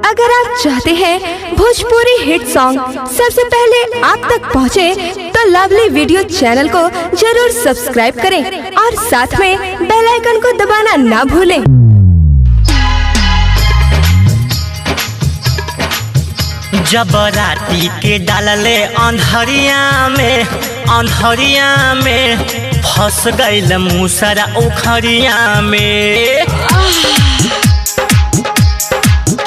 अगर आप चाहते हैं भोजपुरी हिट सॉन्ग सबसे पहले आप तक पहुंचे, तो लवली वीडियो चैनल को जरूर सब्सक्राइब करें और साथ में बेल आइकन को दबाना ना भूलें। जब राती के डालले अंधरिया में फंस गईल मूसरा उखरिया में।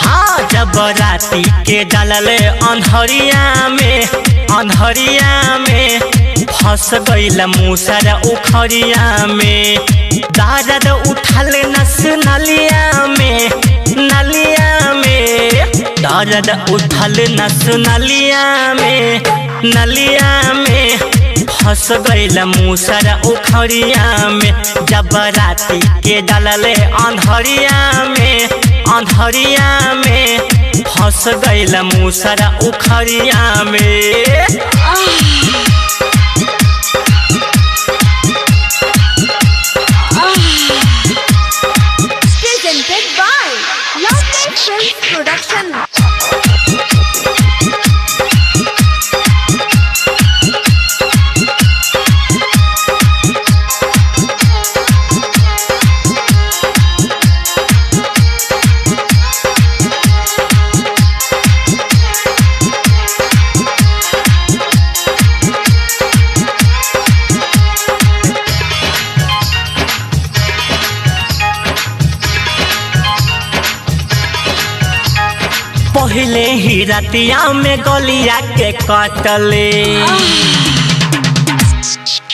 हाँ, जब राती के डालले अंधरिया में फंस गईल मूसरा उखरिया में। दर्द उठल नस नलिया में दर्द उठल नस नलिया में फंस गईल मूसरा उखरिया में। जब राती के डालले अंधरिया में फंस गईल मूसरा उखरिया में। Presented by Lovely Films Production। पहले ही रतिया में गलिया के कटले।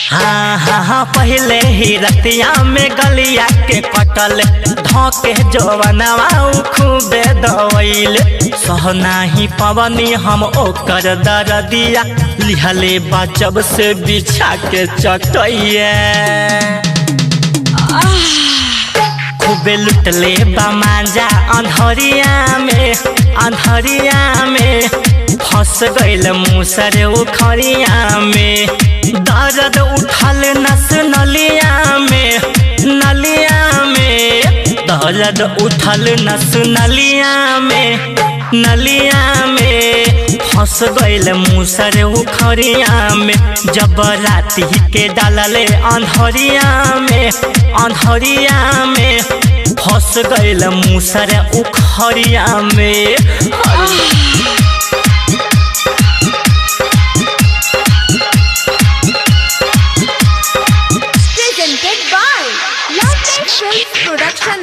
हाँ, पहले ही रतिया में गलिया के कटल। धोके जवनवा खूबे दवैल। सहना ही पवनी हम ओकर दरदिया। लिहले बचब से बिछा के चटैया। खूबे लुटले बमांजा अंधरिया में फंस गईल मूसरे उखरिया में। दर्द उठल नस नलिया में दर्द उठल नस नलिया में फंस गईल मूसरे उखरिया में। जब राती के डालले अंधरिया में फंस गईल मूसरे उखरिया में। Presented by Lovely Films Production।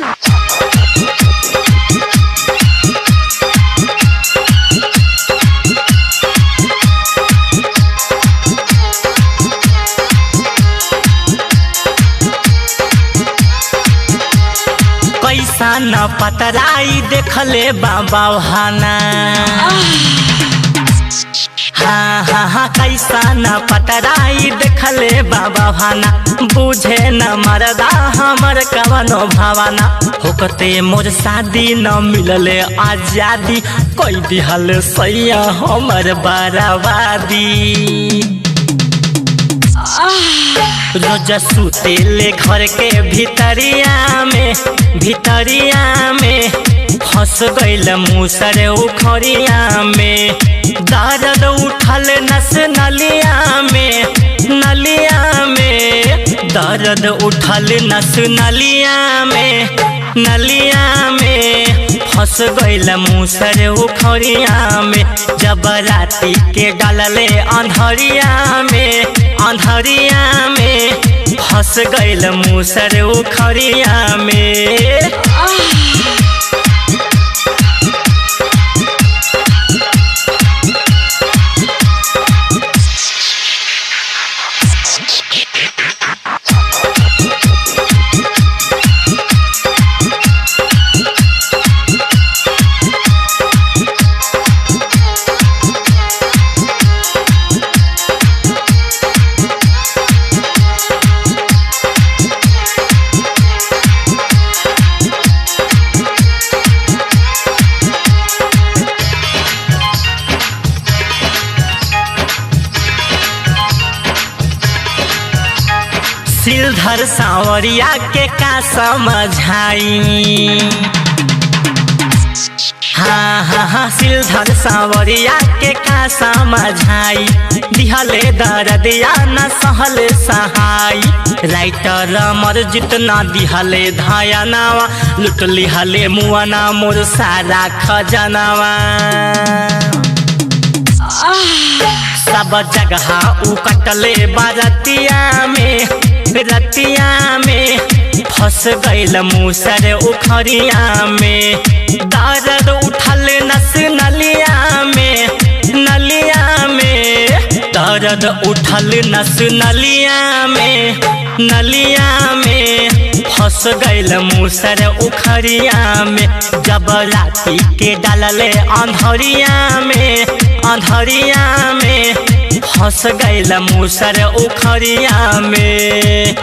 कैसा न पतराई देखले बाबा हाना। हाँ, कैसा न पतराई देखले बाबा भाना। बुझे न मरदा हमर कवनो भावना। होकते मोर शादी न मिलले आजादी। कोई दिहल सैया हमर बराबादी। रोज सुतेले घर के भितरिया में फंस गईल मूसरे उखरिया में। दर्द उठल नस नलिया में दर्द उठल नस नलिया में फंस गईल मूसरे उखरिया में। जब राती के डालले अंधरिया में फंस गईल मूसरे उखरिया में। सिलधर सांवरिया के का समझाई। हाँ, सिलधर सावरिया के का समझाई दिहले दर्दिया न सहल सहाई राइटर अमर जितना दिहले धायनावा लुट लिहले मुआना मोर सारा खजनावा सब जगह उ कटले बरतिया में फंस गइल मूसर उखरिया में दर्द उठल नस नलिया में दर्द उठल नस नलिया में फंस गइल मूसर उखरिया में जब राती के डालले अंधरिया में फंस गइल मूसर उखरिया में।